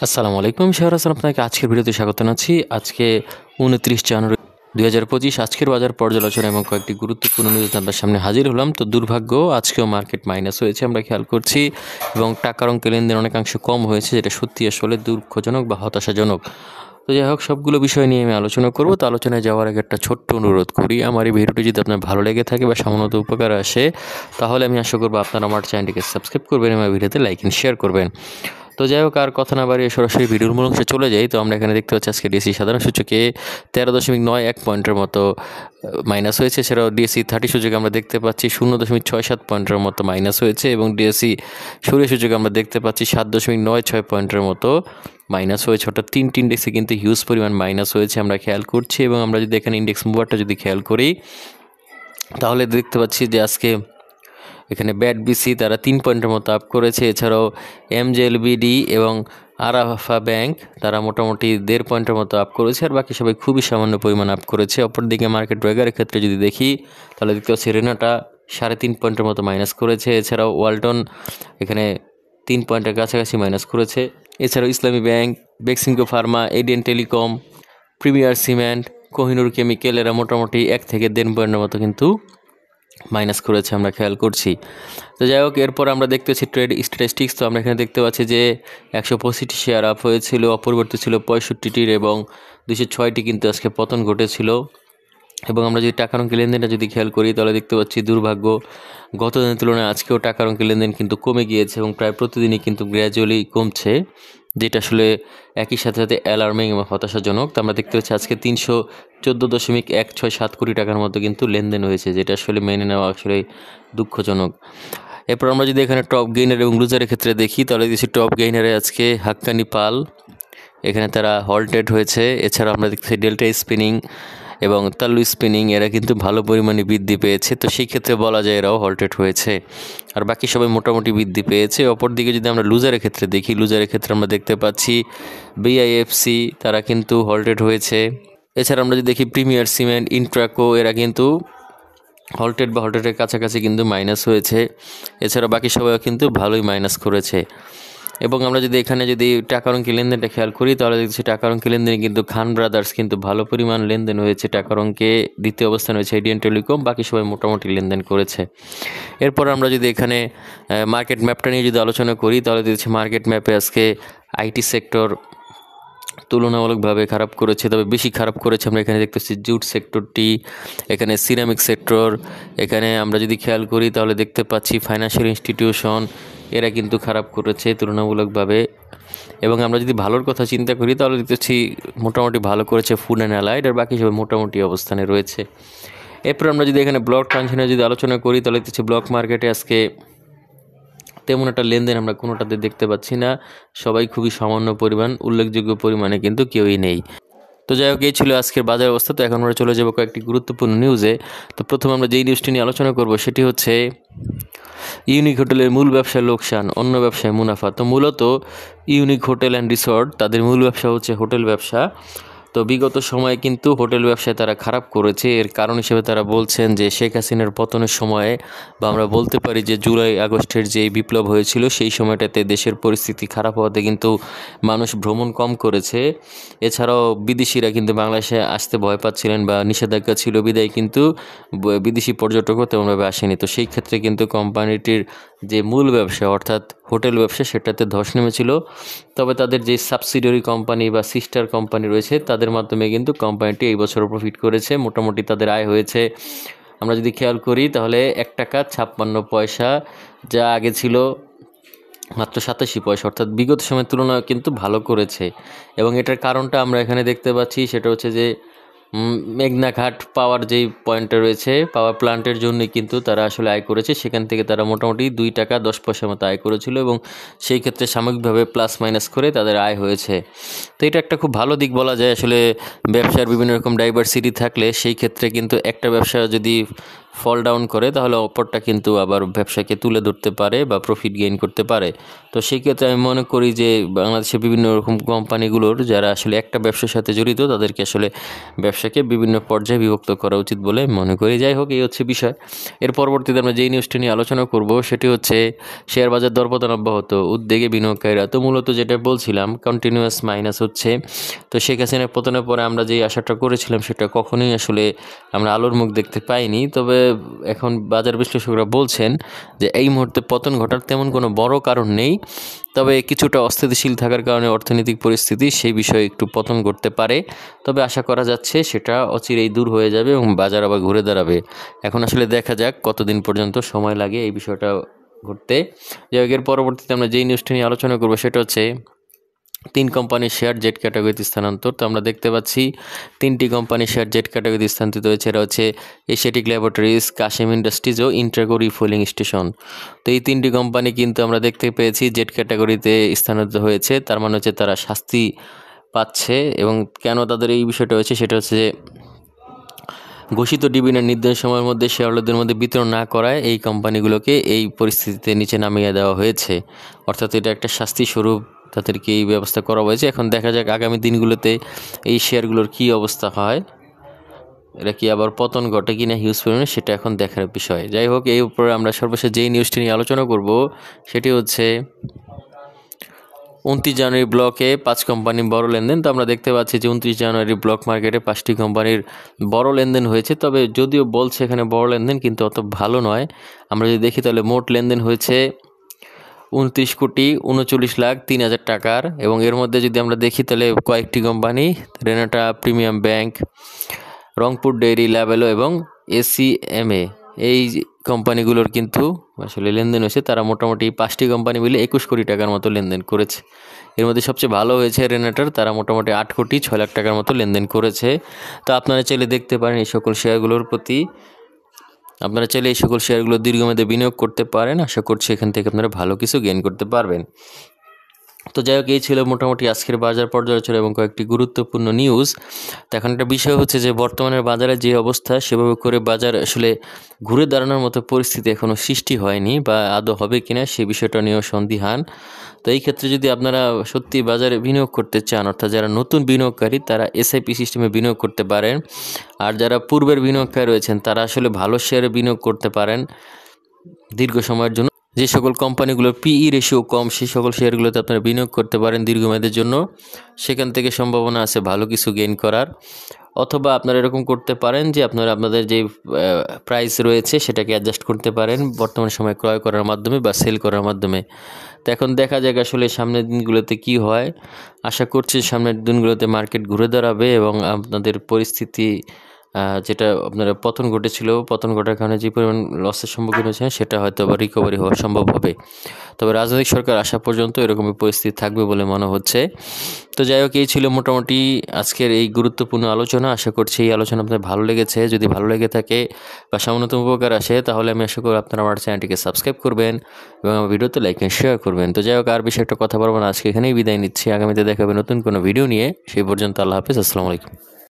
আসসালামু আলাইকুম শাহর হাসান, আপনাকে আজকের ভিডিওতে স্বাগত জানাচ্ছি। আজকে 29 জানুয়ারি 2025 আজকের বাজার পর্যালোচনা এবং কয়েকটি গুরুত্বপূর্ণ নিউজ আপনার সামনে হাজির হলাম। তো দুর্ভাগ্য আজকেও মার্কেট মাইনাস হয়েছে আমরা খেয়াল করছি, এবং টাকার অঙ্কে লেনদেন অনেকাংশ কম হয়েছে, যেটা সত্যি আসলে দুঃখজনক বা হতাশাজনক। তো যাই হোক, সবগুলো বিষয় নিয়ে আমি আলোচনা করব। তো আলোচনায় যাওয়ার আগে একটা ছোট্ট অনুরোধ করি, আমার এই ভিডিওটি যদি আপনার ভালো লেগে থাকে বা সামান্য উপকার আসে, তাহলে আমি আশা করবো আপনারা আমার চ্যানেলটিকে সাবস্ক্রাইব করবেন এবং ভিডিওতে লাইক এন্ড শেয়ার করবেন। তো যাই হোক, আর কথা না বাড়িয়ে সরাসরি ভিডিওর মূল অংশে চলে যাই। তো আমরা এখানে দেখতে পাচ্ছি আজকে ডিএসসি সাধারণ সূচকে 13.91 পয়েন্টের মতো মাইনাস হয়েছে। এছাড়াও ডিএসসি 30 সূচকে আমরা দেখতে পাচ্ছি 0.67 পয়েন্টের মতো মাইনাস হয়েছে, এবং ডিএসসি সূর্য সূচকে আমরা দেখতে পাচ্ছি 7.96 পয়েন্টের মতো মাইনাস হয়েছে। অর্থাৎ তিনটি ইন্ডেক্সে কিন্তু হিউজ পরিমাণ মাইনাস হয়েছে আমরা খেয়াল করছি। এবং আমরা যদি এখানে ইন্ডেক্স মুভারটা যদি খেয়াল করি, তাহলে দেখতে পাচ্ছি যে আজকে এখানে ব্যাট বিসি তারা 3 পয়েন্টের মতো আপ করেছে। এছাড়াও এমজেএলবিডি এবং আরাফা ব্যাংক তারা মোটামুটি 1.5 পয়েন্টের মতো আপ করেছে, আর বাকি সবাই খুবই সামান্য পরিমাণ আপ করেছে। অপরদিকে মার্কেট ব্রেকারের ক্ষেত্রে যদি দেখি, তাহলে দেখতে পাচ্ছি রেনাটা 3.5 পয়েন্টের মতো মাইনাস করেছে। এছাড়াও ওয়ালটন এখানে 3 পয়েন্টের কাছাকাছি মাইনাস করেছে। এছাড়াও ইসলামী bank, Beximco Pharma, ADN telecom, premier cement, Kohinoor chemical এরা মোটামুটি 1 থেকে 1.5 পয়েন্টের মতো কিন্তু মাইনাস করেছে আমরা খেয়াল করছি। তো যাই হোক, এরপর আমরা দেখতে পাচ্ছি ট্রেড স্ট্যাটিস্টিক্স। তো আমরা এখানে দেখতে পাচ্ছি যে 125টি শেয়ার আপ হয়েছিল, অপরিবর্তিত ছিল 65টির, এবং 206টি কিন্তু আজকে পতন ঘটেছিল। এবং আমরা যদি টাকার অঙ্কে লেনদেনটা যদি খেয়াল করি, তাহলে দেখতে পাচ্ছি দুর্ভাগ্য গত দিনের তুলনায় আজকেও টাকার অঙ্কে লেনদেন কিন্তু কমে গিয়েছে, এবং প্রায় প্রতিদিনই কিন্তু গ্র্যাজুয়ালি কমছে, যেটা আসলে একই সাথে সাথে অ্যালার্মিং এবং হতাশাজনক। তো আমরা দেখতে পাচ্ছি আজকে 314.167 কোটি টাকার মতো কিন্তু লেনদেন হয়েছে, যেটা আসলে মেনে নেওয়া আসলে দুঃখজনক। এরপর আমরা যদি এখানে টপ গেইনার এবং লুজারের ক্ষেত্রে দেখি, তাহলে দেখছি টপ গেইনারে আজকে হাক্কানি পাল, এখানে তারা হল্টেড হয়েছে। এছাড়া আমরা দেখতেছি ডেল্টা স্পিনিং এবং তাল্লু স্পিনিং এরা কিন্তু ভালো পরিমাণে বৃদ্ধি পেয়েছে। তো সেই ক্ষেত্রে বলা যায় এরাও হল্টেড হয়েছে, আর বাকি সবাই মোটামুটি বৃদ্ধি পেয়েছে। অপরদিকে যদি আমরা লুজারের ক্ষেত্রে দেখি, লুজারের ক্ষেত্রে আমরা দেখতে পাচ্ছি বিআইএফসি তারা কিন্তু হল্টেড হয়েছে। এছাড়া আমরা যদি দেখি প্রিমিয়ার সিমেন্ট, ইন্ট্রাকো এরা কিন্তু হল্টেড বা হল্টেডের কাছাকাছি কিন্তু মাইনাস হয়েছে। এছাড়া বাকি সবাই কিন্তু ভালোই মাইনাস করেছে। এবং আমরা যদি এখানে যদি টাকার অঙ্কে লেনদেনটা খেয়াল করি, তাহলে দেখছি টাকার অঙ্কে লেনদেনে কিন্তু খান ব্রাদার্স কিন্তু ভালো পরিমাণ লেনদেন হয়েছে। টাকার অঙ্কে দ্বিতীয় অবস্থান হয়েছে এডিএন টেলিকম, বাকি সবাই মোটামুটি লেনদেন করেছে। এরপর আমরা যদি এখানে মার্কেট ম্যাপটা নিয়ে যদি আলোচনা করি, তাহলে দেখছি মার্কেট ম্যাপে আজকে আইটি সেক্টর তুলনামূলকভাবে খারাপ করেছে, তবে বেশি খারাপ করেছে আমরা এখানে দেখতেছি জুট সেক্টরটি, এখানে সিরামিক সেক্টর, এখানে আমরা যদি খেয়াল করি তাহলে দেখতে পাচ্ছি ফাইন্যান্সিয়াল ইনস্টিটিউশন এরা কিন্তু খারাপ করেছে তুলনামূলকভাবে। এবং আমরা যদি ভালোর কথা চিন্তা করি, তাহলে দেখতেছি মোটামুটি ভালো করেছে ফুড অ্যান্ড অ্যালাইড, আর বাকি সবাই মোটামুটি অবস্থানে রয়েছে। এরপর আমরা যদি এখানে ব্লক ট্রানজিশনে যদি আলোচনা করি, তাহলে দেখতেছি ব্লক মার্কেটে আজকে তেমন একটা লেনদেন আমরা কোনোটাতে দেখতে পাচ্ছি না, সবাই খুবই সামান্য পরিমাণ, উল্লেখযোগ্য পরিমাণে কিন্তু কেউই নেই। তো যাই হোক, এই ছিল আজকের বাজার অবস্থা। তো এখন আমরা চলে যাবো কয়েকটি গুরুত্বপূর্ণ নিউজে। তো প্রথমে আমরা যেই নিউজটি নিয়ে আলোচনা করব সেটি হচ্ছে ইউনিক হোটেলের মূল ব্যবসায় লোকসান, অন্য ব্যবসায় মুনাফা। তো মূলত ইউনিক হোটেল অ্যান্ড রিসর্ট তাদের মূল ব্যবসা হচ্ছে হোটেল ব্যবসা। তো বিগত সময়ে কিন্তু হোটেল ব্যবসায় তারা খারাপ করেছে। এর কারণ হিসেবে তারা বলছেন যে শেখ হাসিনার পতনের সময়ে, বা আমরা বলতে পারি যে জুলাই আগস্টের যে বিপ্লব হয়েছিল সেই সময়টাতে দেশের পরিস্থিতি খারাপ হওয়াতে কিন্তু মানুষ ভ্রমণ কম করেছে। এছাড়াও বিদেশিরা কিন্তু বাংলাদেশে আসতে ভয় পাচ্ছিলেন বা নিষেধাজ্ঞা ছিল, বিদায় কিন্তু বিদেশি পর্যটকও তেমনভাবে আসেনি। তো সেই ক্ষেত্রে কিন্তু কোম্পানিটির যে মূল ব্যবসা অর্থাৎ হোটেল ব্যবসা সেটাতে ধস নেমেছিল। তবে তাদের যে সাবসিডিয়ারি কোম্পানি বা সিস্টার কোম্পানি রয়েছে তাদের মাধ্যমে কিন্তু কোম্পানিটি এই বছর প্রফিট করেছে, মোটামুটি তাদের আয় হয়েছে। আমরা যদি খেয়াল করি তাহলে 1 টাকা 56 পয়সা, যা আগে ছিল মাত্র 87 পয়সা, অর্থাৎ বিগত সময়ের তুলনায় কিন্তু ভালো করেছে। এবং এটার কারণটা আমরা এখানে দেখতে পাচ্ছি, সেটা হচ্ছে যে মেঘনাঘাট পাওয়ার যেই পয়েন্টটা রয়েছে, পাওয়ার প্ল্যান্টের জন্যই কিন্তু তারা আসলে আয় করেছে। সেখান থেকে তারা মোটামুটি 2 টাকা 10 পয়সার মতো আয় করেছিল, এবং সেই ক্ষেত্রে সাময়িকভাবে প্লাস মাইনাস করে তাদের আয় হয়েছে। তো এটা একটা খুব ভালো দিক বলা যায়। আসলে ব্যবসার বিভিন্ন রকম ডাইভার্সিটি থাকলে সেই ক্ষেত্রে কিন্তু একটা ব্যবসা যদি ফল ডাউন করে তাহলে অপরটা কিন্তু আবার ব্যবসাকে তুলে ধরতে পারে বা প্রফিট গেইন করতে পারে। তো সেই ক্ষেত্রে আমি মনে করি যে বাংলাদেশে বিভিন্ন রকম কোম্পানিগুলোর যারা আসলে একটা ব্যবসার সাথে জড়িত তাদেরকে আসলে ব্যবসাকে বিভিন্ন পর্যায়ে বিভক্ত করা উচিত বলে মনে করি। যাই হোক, এই হচ্ছে বিষয়। এর পরবর্তীতে আমরা যেই নিউজটি নিয়ে আলোচনা করব সেটি হচ্ছে শেয়ার বাজার দরপতন অব্যাহত, উদ্বেগে বিনিয়োগকারীরা। তো মূলত যেটা বলছিলাম কন্টিনিউয়াস মাইনাস হচ্ছে। তো শেখ হাসিনার পতনের পরে আমরা যেই আশাটা করেছিলাম সেটা কখনোই আসলে আমরা আলোর মুখ দেখতে পাইনি। তবে এখন বাজার বিশ্লেষকরা বলছেন যে এই মুহূর্তে পতন ঘটার তেমন কোনো বড় কারণ নেই, তবে কিছুটা অস্থিতিশীল থাকার কারণে অর্থনৈতিক পরিস্থিতি সেই বিষয়ে একটু পতন ঘটতে পারে। তবে আশা করা যাচ্ছে সেটা অচিরেই দূর হয়ে যাবে এবং বাজার আবার ঘুরে দাঁড়াবে। এখন আসলে দেখা যাক কতদিন পর্যন্ত সময় লাগে এই বিষয়টা ঘটতে। যাই হোক, এর পরবর্তীতে আমরা যেই নিউজটা নিয়ে আলোচনা করবো সেটা হচ্ছে 3 কোম্পানির শেয়ার জেড ক্যাটাগরিতে স্থানান্তর। তো আমরা দেখতে পাচ্ছি 3টি কোম্পানির শেয়ার জেড ক্যাটাগরিতে স্থানান্তরিত হয়েছে। এরা হচ্ছে এশিয়াটিক ল্যাবরেটরিজ, কাশেম ইন্ডাস্ট্রিজ ও ইন্ট্রাগো রিফুয়েলিং স্টেশন। তো এই 3টি কোম্পানি কিন্তু আমরা দেখতে পেয়েছি জেড ক্যাটাগরিতে স্থানান্তরিত হয়েছে। তার মানে হচ্ছে তারা শাস্তি পাচ্ছে। এবং কেন তাদের এই বিষয়টা হয়েছে সেটা হচ্ছে যে ঘোষিত ডিভিডেন্ড নির্ধারিত সময়ের মধ্যে শেয়ারহোল্ডারদের মধ্যে বিতরণ না করায় এই কোম্পানিগুলোকে এই পরিস্থিতিতে নিচে নামিয়ে দেওয়া হয়েছে। অর্থাৎ এটা একটা শাস্তি স্বরূপ তাদেরকে এই ব্যবস্থা করা হয়েছে। এখন দেখা যাক আগামী দিনগুলোতে এই শেয়ারগুলোর কী অবস্থা হয়, এরা কি আবার পতন ঘটে কি না হিউজ পরিমাণে, সেটা এখন দেখার বিষয়। যাই হোক, এই উপরে আমরা সর্বশেষ যেই নিউজটি নিয়ে আলোচনা করব সেটি হচ্ছে 29 জানুয়ারি ব্লকে 5 কোম্পানির বড় লেনদেন। তো আমরা দেখতে পাচ্ছি যে 29 জানুয়ারি ব্লক মার্কেটে 5টি কোম্পানির বড় লেনদেন হয়েছে। তবে যদিও বলছে এখানে বড় লেনদেন, কিন্তু অত ভালো নয়। আমরা যদি দেখি তাহলে মোট লেনদেন হয়েছে 29,39,03,000 টাকার। এবং এর মধ্যে যদি আমরা দেখি তাহলে কয়েকটি company Renata premium bank, Rangpur dairy, Labello এবং এসিএমএ, এই কোম্পানিগুলোর কিন্তু আসলে লেনদেন হয়েছে। তারা মোটামুটি 5টি কোম্পানি মিলে 21 কোটি টাকার মতো লেনদেন করেছে। এর মধ্যে সবচেয়ে ভালো হয়েছে রেনাটার, তারা মোটামুটি 8 কোটি 6 লাখ টাকার মতো লেনদেন করেছে। তো আপনারা চাইলে দেখতে পারেন এই সকল শেয়ারগুলোর প্রতি, আপনারা চাইলে এই সকল শেয়ারগুলো দীর্ঘমেয়াদে বিনিয়োগ করতে পারেন। আশা করছি এখান থেকে আপনারা ভালো কিছু গেইন করতে পারবেন। তো যাই হোক, এই ছিল মোটামুটি আজকের বাজার পর্যালোচনা এবং কয়েকটি গুরুত্বপূর্ণ নিউজ। তো এখন একটা বিষয় হচ্ছে যে বর্তমানের বাজারে যে অবস্থা সেভাবে করে বাজার আসলে ঘুরে দাঁড়ানোর মতো পরিস্থিতি এখনও সৃষ্টি হয়নি, বা আদৌ হবে কিনা সে বিষয়টা নিয়েও সন্দিহান। তো এই ক্ষেত্রে যদি আপনারা সত্যি বাজারে বিনিয়োগ করতে চান, অর্থাৎ যারা নতুন বিনিয়োগকারী তারা এসআইপি সিস্টেমে বিনিয়োগ করতে পারেন। আর যারা পূর্বের বিনিয়োগকারী রয়েছেন তারা আসলে ভালো শেয়ারে বিনিয়োগ করতে পারেন দীর্ঘ সময়ের জন্য। যে সকল কোম্পানিগুলোর পিই রেশিও কম সেই সকল শেয়ারগুলোতে আপনারা বিনিয়োগ করতে পারেন দীর্ঘমেয়াদের জন্য। সেখান থেকে সম্ভাবনা আছে ভালো কিছু গেইন করার। অথবা আপনারা এরকম করতে পারেন যে আপনারা আপনাদের যে প্রাইস রয়েছে সেটাকে অ্যাডজাস্ট করতে পারেন বর্তমান সময় ক্রয় করার মাধ্যমে বা সেল করার মাধ্যমে। তো এখন দেখা যাক আসলে সামনের দিনগুলোতে কি হয়। আশা করছি সামনের দিনগুলোতে মার্কেট ঘুরে দাঁড়াবে এবং আপনাদের পরিস্থিতি যেটা আপনারা পতন ঘটার কারণে যে পরিমাণ লসের সম্মুখীন হয়েছেন সেটা হয়তো আবার রিকভারি হওয়া সম্ভব হবে। তবে রাজনৈতিক সরকার আসা পর্যন্ত এরকমই পরিস্থিতি থাকবে বলে মনে হচ্ছে। তো যাই হোক, এই ছিল মোটামুটি আজকের এই গুরুত্বপূর্ণ আলোচনা। আশা করছি এই আলোচনা আপনাদের ভালো লেগেছে। যদি ভালো লেগে থাকে বা সামান্যতম উপকার আসে তাহলে আমি আশা করি আপনারা আমার চ্যানেলটিকে সাবস্ক্রাইব করবেন এবং আমার ভিডিওতে লাইক এন্ড শেয়ার করবেন। তো যাই হোক, আর বেশি একটা কথা বলবো না, আজকে এখানেই বিদায় নিচ্ছি। আগামীতে দেখাবে নতুন কোনো ভিডিও নিয়ে। সেই পর্যন্ত আল্লাহ হাফেজ, আসসালামু আলাইকুম।